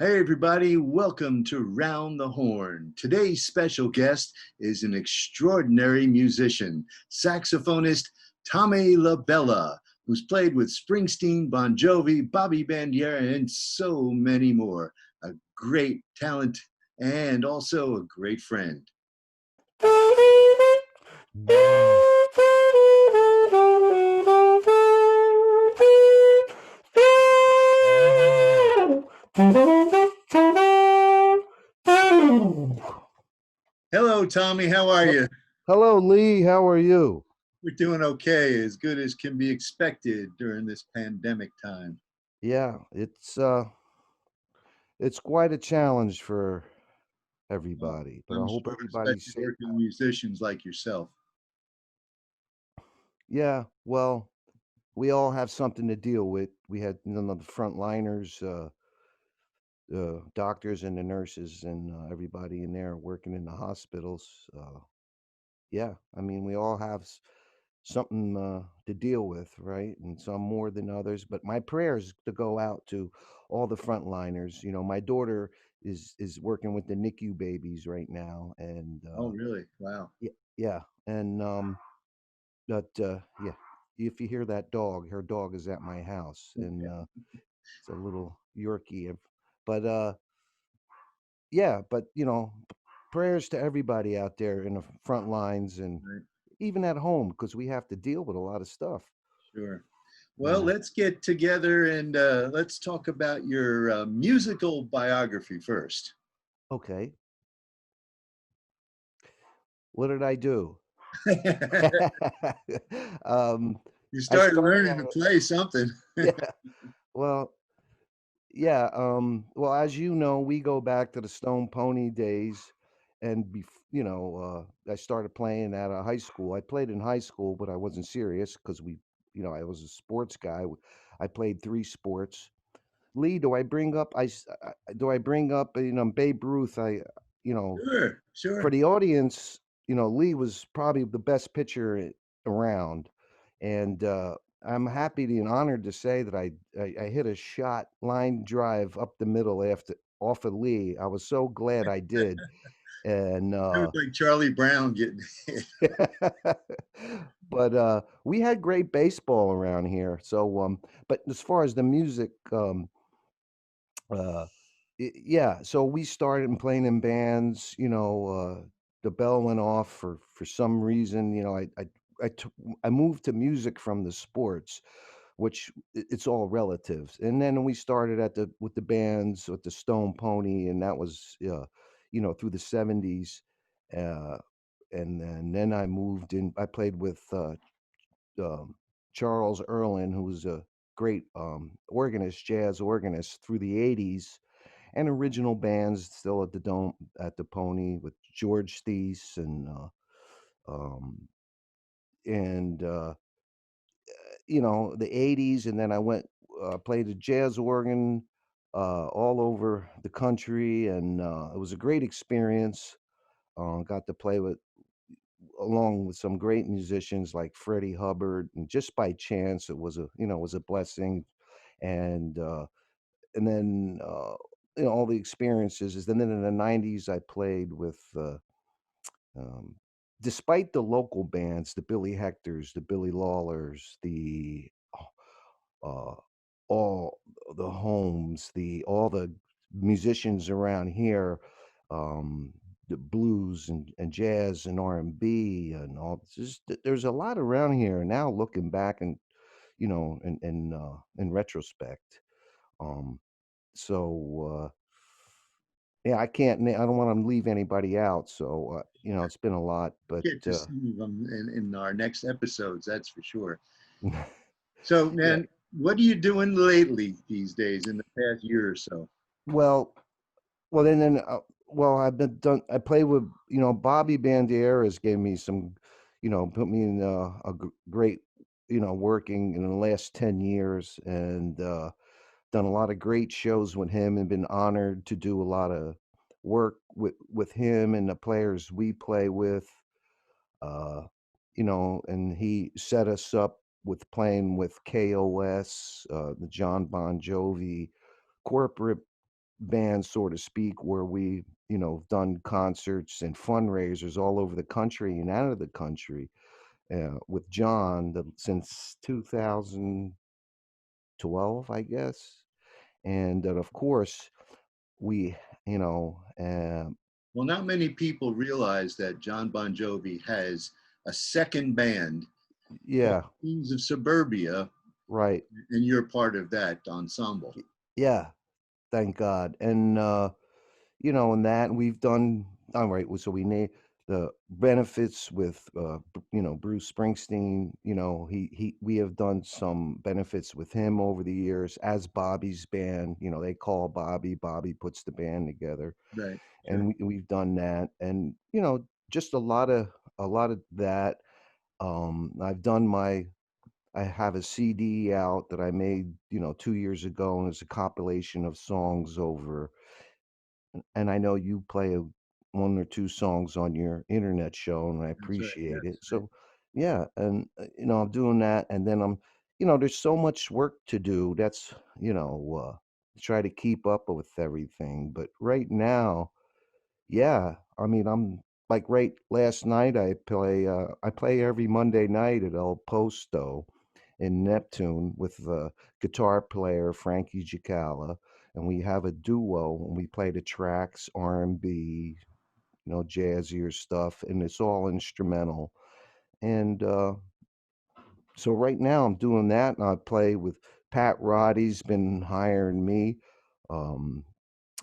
Hey, everybody, welcome to Round the Horn. Today's special guest is an extraordinary musician, saxophonist Tommy LaBella, who's played with Springsteen, Bon Jovi, Bobby Bandiera, and so many more. A great talent and also a great friend. Hello, Tommy. How are you? Hello, Lee. How are you? We're doing okay, as good as can be expected during this pandemic time. Yeah, it's quite a challenge for Well, everybody, but I I'm hope sure, everybody's especially safe. working musicians like yourself. Yeah, well, we all have something to deal with. We had the frontliners, doctors and the nurses, and everybody in there working in the hospitals. Yeah, I mean, we all have something to deal with, right? And some more than others. But my prayers to go out to all the frontliners. My daughter is working with the NICU babies right now, and Oh, really? Wow. yeah, yeah, and but yeah, if you hear that dog, her dog is at my house, and it's a little Yorkie. But yeah, but prayers to everybody out there in the front lines and Right. even at home because we have to deal with a lot of stuff. Sure. You Well, know. let's get together and let's talk about your musical biography first. Okay. What did I do? um, You I started started learning to out. play something. Yeah. Well, yeah. Well, as you know, we go back to the Stone Pony days, and I started playing at a high school. I played in high school, but I wasn't serious because I was a sports guy. I played three sports. Lee, do I bring up? Do I bring up? Babe Ruth. You know, Sure, for sure. the audience, Lee was probably the best pitcher around, and I'm happy and honored to say that I hit a shot line drive up the middle after off of Lee. I was so glad I did, and It was like Charlie Brown getting hit. but we had great baseball around here. So, but as far as the music, uh, yeah, so we started playing in bands, the bell went off for some reason, I took I moved to music from the sports, which it's all relatives. And then we started at the with the bands with the Stone Pony, and that was through the 70s. Uh and then I moved in. I played with um, Charles Erlin, who was a great organist, jazz organist through the 80s, and original bands still at the Dome at the Pony with George Thies um and the 80s, and then I went played the jazz organ all over the country, and it was a great experience. Got to play with along with some great musicians like Freddie Hubbard, and just by chance it was a blessing. And uh and then all the experiences is. And then in the 90s I played with um, despite the local bands, the Billy Hectors, the Billy Lawlers, the uh, all the Holmes, the all the musicians around here, um, the blues and jazz and R&B and all. There's a lot around here now. Looking back and in retrospect, um, so. Yeah, I don't want to leave anybody out. So, it's been a lot, but Get to some of them in our next episodes, that's for sure. yeah. So, man, what are you doing lately these days in the past year or so? Well, I've been done. I play with Bobby Bandieras gave me some, put me in great, working in the last 10 years, and done a lot of great shows with him, and been honored to do a lot of work with him and the players we play with. Uh, and he set us up with playing with KOS, the John Bon Jovi corporate band, so to speak, where we, done concerts and fundraisers all over the country and out of the country with John since 2012, I guess. And then, of course, we, you know, Well, not many people realize that John Bon Jovi has a second band called yeah, Kings of Suburbia, right. and you're part of that ensemble. Yeah, thank God. And, and that we've done all right. So we name the benefits with, Bruce Springsteen. We have done some benefits with him over the years as Bobby's band. They call Bobby. Bobby puts the band together, Right. Sure. and we've done that, and just a lot of that. I've done my. I have a CD out that I made, 2 years ago, and it's a compilation of songs over and I know you play 1 or 2 songs on your internet show, and I That's right. appreciate it. Yes. Right. So, yeah, and, I'm doing that, and then there's so much work to do. That's, try to keep up with everything, but right now, yeah, I mean, I'm like, right last night, I play every Monday night at El Posto in Neptune with the guitar player Frankie Gicala, and we have a duo, and we play the tracks, R&B, jazzier stuff, and it's all instrumental. And so right now I'm doing that, and I play with Pat Roddy's been hiring me. Um,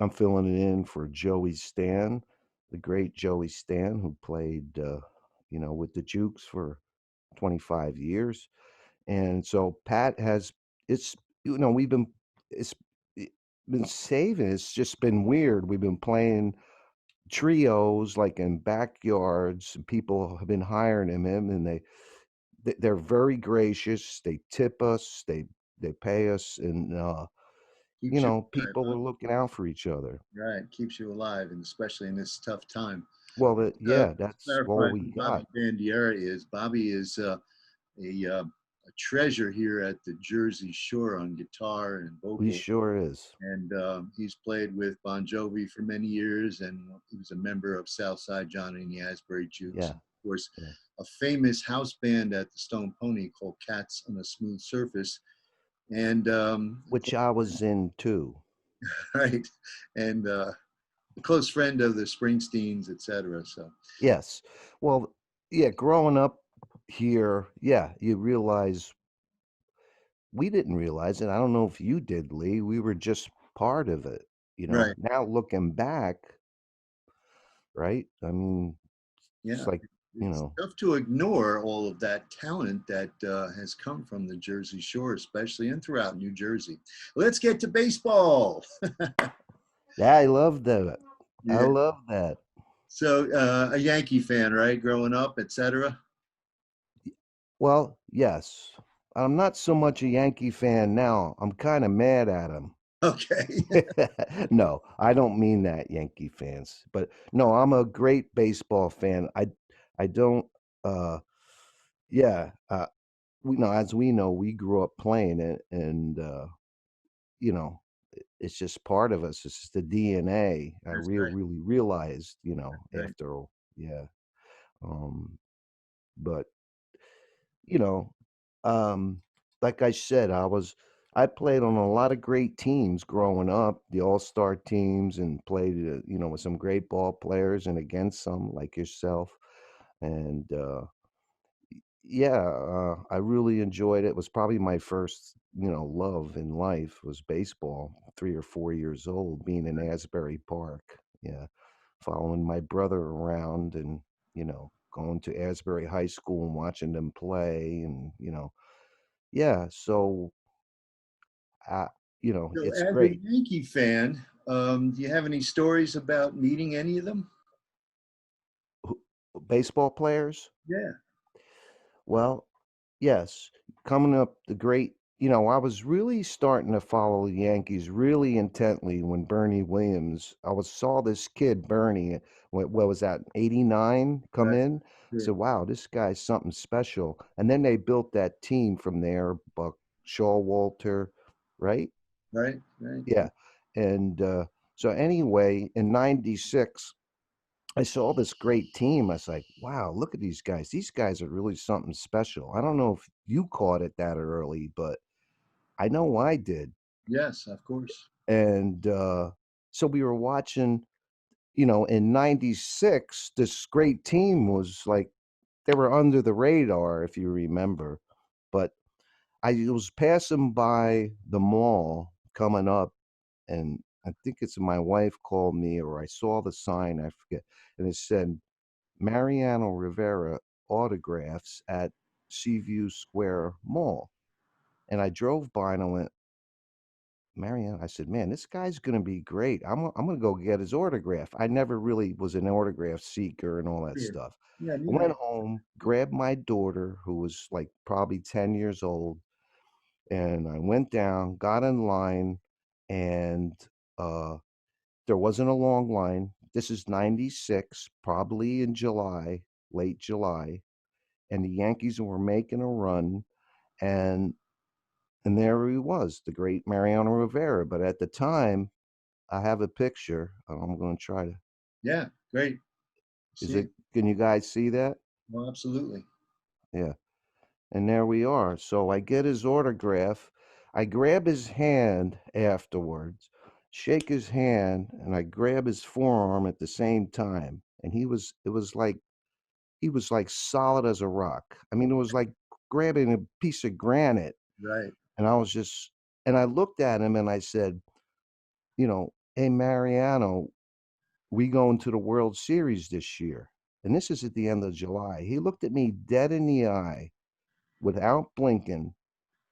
I'm filling it in for Joey Stan, the great Joey Stan, who played, with the Jukes for 25 years. And so Pat has it's we've been it's it- been saving. It's just been weird. We've been playing trios like in backyards. And people have been hiring him, and they're very gracious. They tip us. They pay us, and Keeps you alive, people huh? are looking out for each other. Right. Keeps you alive, and especially in this tough time. Well, Uh, yeah, that's all Clarify we who got. Bobby Bandiera is. Bobby is a treasure here at the Jersey Shore on guitar and He vocal. sure is. And he's played with Bon Jovi for many years, and he was a member of Southside Johnny and the Asbury Jukes. Yeah, And of course, yeah. a famous house band at the Stone Pony called Cats on a Smooth Surface. And Which I was in too. right, and a close friend of the Springsteens, etc. So Yes. Well, yeah, growing up here, yeah, you realize we didn't realize it. I don't know if you did, Lee. We were just part of it. right, Now looking back, right? I mean, it's yeah, like, you it's know, tough to ignore all of that talent that has come from the Jersey Shore, especially and throughout New Jersey. Let's get to baseball. yeah, I love that. I Yeah. love that. So a Yankee fan, right? Growing up, etc. Well, yes. I'm not so much a Yankee fan now. I'm kind of mad at him. Okay. No, I don't mean that, Yankee fans. But no, I'm a great baseball fan. I don't yeah, as we know, we grew up playing it, and you know, it's just part of us. It's just the DNA. I That's really realized, right. after yeah. Um but you know, um like I said, I played on a lot of great teams growing up, the all-star teams, and played, with some great ball players and against some like yourself. And yeah, I really enjoyed it. It was probably my first, love in life was baseball. 3 or 4 years old, being in Asbury Park. Yeah, following my brother around, and going to Asbury High School and watching them play, and yeah. So, uh, So, it's as a great. Yankee fan, do you have any stories about meeting any of them? Who- Baseball players. Yeah. Well, yes, coming up the great I was really starting to follow the Yankees really intently when Bernie Williams I was saw this kid, Bernie, what was that, 89 come Right. in? I Sure. said, "Wow, this guy's something special." And then they built that team from there, Buck Showalter, right? Right. Right. Yeah, and, So anyway, in '96, I saw this great team. I was like, wow, look at these guys. These guys are really something special. I don't know if you caught it that early, but I know I did. Yes, of course. And so we were watching, in '96, this great team was like, they were under the radar, if you remember. But I was passing by the mall coming up, and I think it's my wife called me, or I saw the sign, I forget, and it said Mariano Rivera autographs at Seaview Square Mall. And I drove by and I went, Mariano, I said, man, this guy's going to be great. I'm going to go get his autograph. I never really was an autograph seeker and all that Sure. stuff. Yeah, I neither. went home, grabbed my daughter, who was like probably 10 years old, and I went down, got in line, and uh, there wasn't a long line. This is '96, probably in July, late July, and the Yankees were making a run, and there he was, the great Mariano Rivera. But at the time, I have a picture. I'm going to try to. Yeah, great. Is See it? it? Can you guys see that? Well, absolutely. Yeah. And there we are. So I get his autograph. I grab his hand afterwards, shake his hand, and I grab his forearm at the same time. And it was like, he was like solid as a rock. I mean, it was like grabbing a piece of granite. Right. And I was just, and I looked at him and I said, hey, Mariano, we going to the World Series this year. And this is at the end of July. He looked at me dead in the eye without blinking,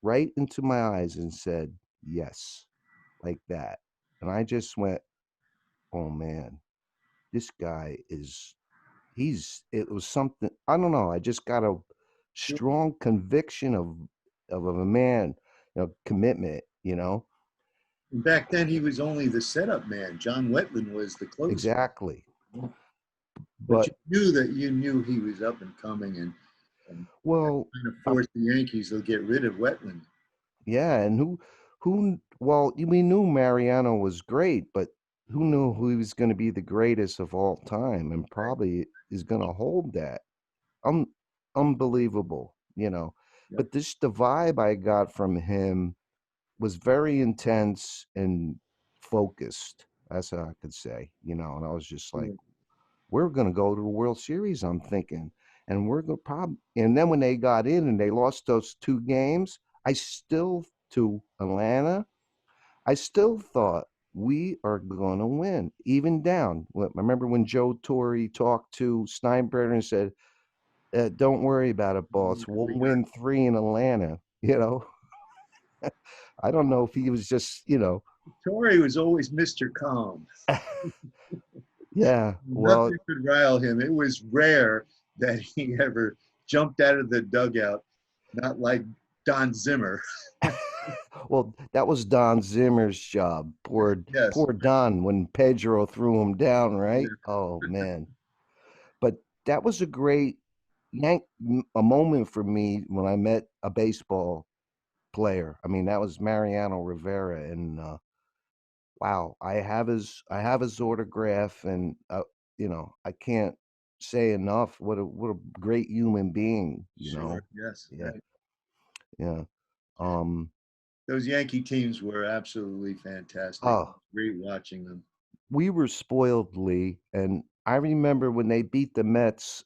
right into my eyes, and said, yes, like that. And I just went, oh man, this guy is, it was something, I don't know. I just got a Sure. strong conviction of a man, commitment. And back then, he was only the setup man. John Wetland was the closer. Exactly. But you But, knew that you knew he was up and coming, and that well, kind of I, forced the Yankees to get rid of Wetland. yeah, and well, we knew Mariano was great, but who knew who he was going to be the greatest of all time and Right. probably is going to hold that. Un unbelievable. Yep. But the vibe I got from him was very intense and focused. That's how I could say. And I was just like, Sure. we're going to go to the World Series, I'm thinking. And we're going to probably, and then when they got in and they lost those two games, to Atlanta, I still thought we are going to win, even down. Remember when Joe Torre talked to Steinbrenner and said, don't worry about it, boss. We'll We got win three in Atlanta. I don't know if he was just. Torrey was always Mr. Calm. Yeah, well, Nothing could rile him. It was rare that he ever jumped out of the dugout, not like Don Zimmer. well, that was Don Zimmer's job. Yes. Poor Don when Pedro threw him down, right? Yeah. Oh man. But that was a great a moment for me when I met a baseball player. I mean, that was Mariano Rivera, and wow, I have his autograph, and I can't say enough what a great human being. Sure. Yes. Yeah, Right. yeah. Um, Those Yankee teams were absolutely fantastic. oh, Great watching them. we were spoiled, Lee, and I remember when they beat the Mets,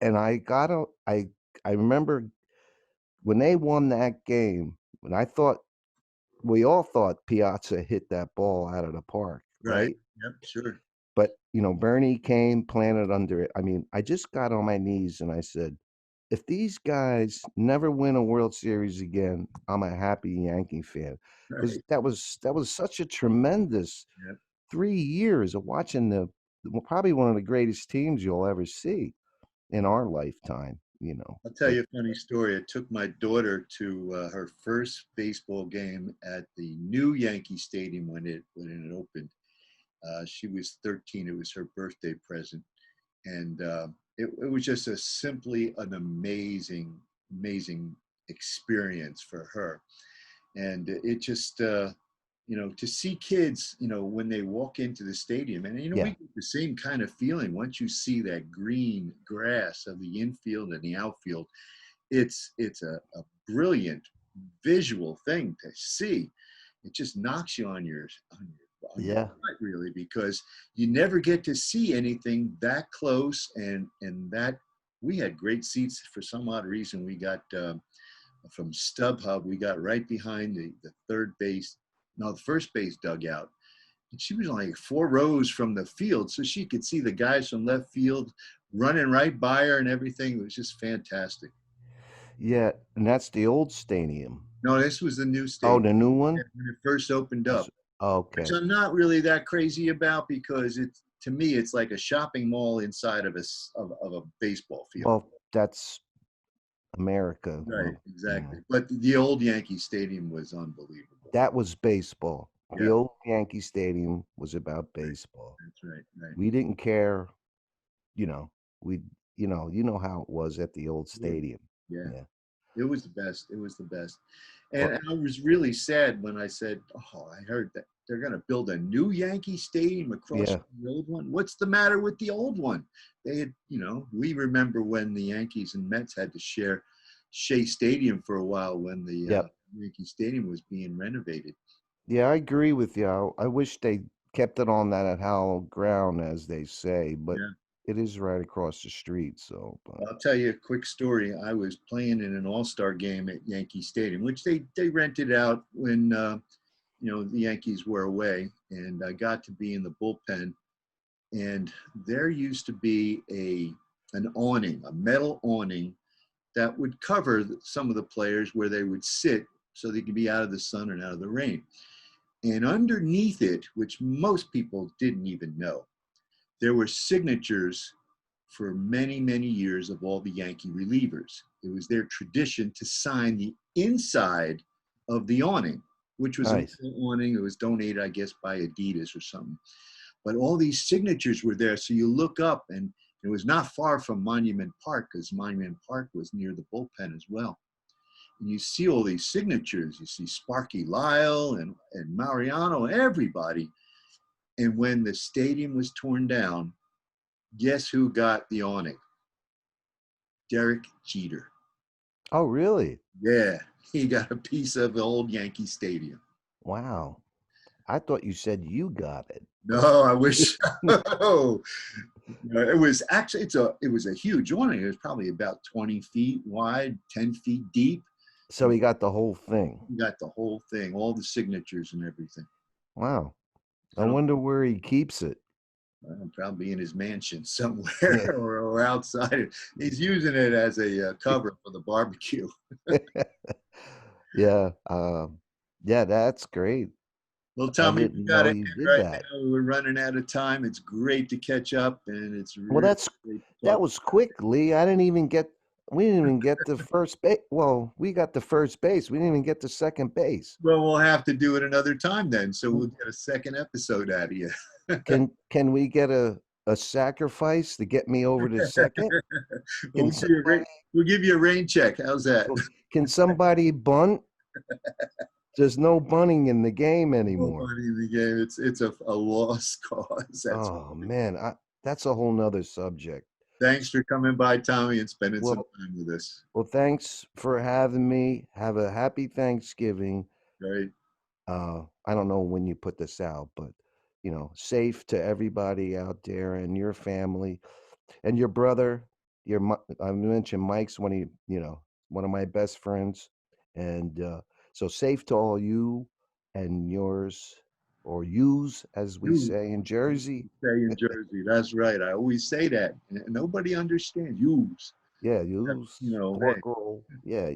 and I remember when they won that game, and we all thought Piazza hit that ball out of the park, Right. right? Yep. Sure. But, Bernie came, planted under it. I mean, I just got on my knees and I said, if these guys never win a World Series again, I'm a happy Yankee fan. Because Right. that was such a tremendous Yep. 3 years of watching probably one of the greatest teams you'll ever see in our lifetime. I'll tell But you a funny story. I took my daughter to her first baseball game at the new Yankee Stadium when it opened. She was 13. It was her birthday present, and it was just a simply an amazing experience for her. And it just to see kids, when they walk into the stadium, and we Yeah. get the same kind of feeling once you see that green grass of the infield and the outfield. It's a brilliant visual thing to see. It just knocks you on your Yeah. butt, really, because you never get to see anything that close, and that we had great seats. For some odd reason, we got from StubHub. We got right behind the third base, no, the first base dugout. And she was only like 4 rows from the field, so she could see the guys from left field running right by her and everything. It was just fantastic. Yeah. And that's the old stadium. No, this was the new Oh, stadium the new one? when it first opened up, which Okay. I'm not really that crazy about, because to me it's like a shopping mall inside of a baseball field. Well, that's America. Right, Well, exactly. But the old Yankee Stadium was unbelievable. that was baseball. The Yeah, old Yankee Stadium was about right. baseball. That's right. Right. We didn't care, you know, we, you know how it was at the old Yeah. stadium. Yeah. Yeah. It was the best. It was the best. But And I was really sad when I said, "Oh, I heard that they're going to build a new Yankee Stadium across yeah, from the old one. What's the matter with the old one?" They had, we remember when the Yankees and Mets had to share Shea Stadium for a while when the yep. Yankee Stadium was being renovated. Yeah, I agree with you. I wish they kept it on that hallowed ground, as they say, but Yeah. it is right across the street. So, but I'll tell you a quick story. I was playing in an All-Star game at Yankee Stadium, which they rented out when the Yankees were away, and I got to be in the bullpen. And there used to be an awning, a metal awning that would cover some of the players where they would sit so they could be out of the sun and out of the rain. And underneath it, which most people didn't even know, there were signatures for many, many years of all the Yankee relievers. It was their tradition to sign the inside of the awning, which was a nice. metal awning. It was donated, I guess, by Adidas or something. But all these signatures were there. So you look up, and it was not far from Monument Park, because Monument Park was near the bullpen as well. And you see all these signatures. You see Sparky Lyle and Mariano, everybody. And when the stadium was torn down, guess who got the awning? Derek Jeter. Oh, really? Yeah, he got a piece of the old Yankee Stadium. Wow. I thought you said you got it, but No, I wish. Oh, it was actually it was a huge awning. It was probably about 20 feet wide, 10 feet deep. so he got the whole thing. You got the whole thing, all the signatures and everything. Wow. I I don't. wonder where he keeps it. Probably in his mansion somewhere, Yeah. or outside. He's using it as a cover for the barbecue. Yeah. Yeah, that's great. Well, I Tommy, we didn't got know to he end did right that. now. We're running out of time. It's great to catch up, and it's Well, really great to that talk. was quick, Lee. We didn't even get the first base. Well, we got the first base. We didn't even get the second base. Well, we'll have to do it another time then, so we'll Mm. get a second episode out of you. Can we get a sacrifice to get me over to second? we'll Can give you a somebody we'll give you a rain check. How's that? can somebody bunt? There's no bunting in the game No anymore. money in the game. It's a lost cause. That's Oh man, that's a whole nother subject. Thanks for coming by, Tommy, and spending some Well, time with us. well, thanks for having me. Have a happy Thanksgiving. Right. I don't know when you put this out, but safe to everybody out there and your family and your brother. I mentioned Mike's one of my best friends, and so safe to all you and yours, or yous, as we You say in Jersey. stay in Jersey. That's right. I always say that. Nobody understands. Yous. Yeah, yous, Hey. pork roll. Yeah,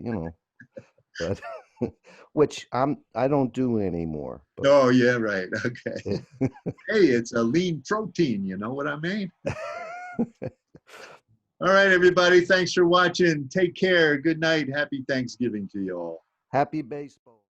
but which I don't do anymore. But Oh, yeah, right. Okay. Hey, it's a lean protein. You know what I mean? All right, everybody. Thanks for watching. Take care. Good night. Happy Thanksgiving to you all. happy baseball.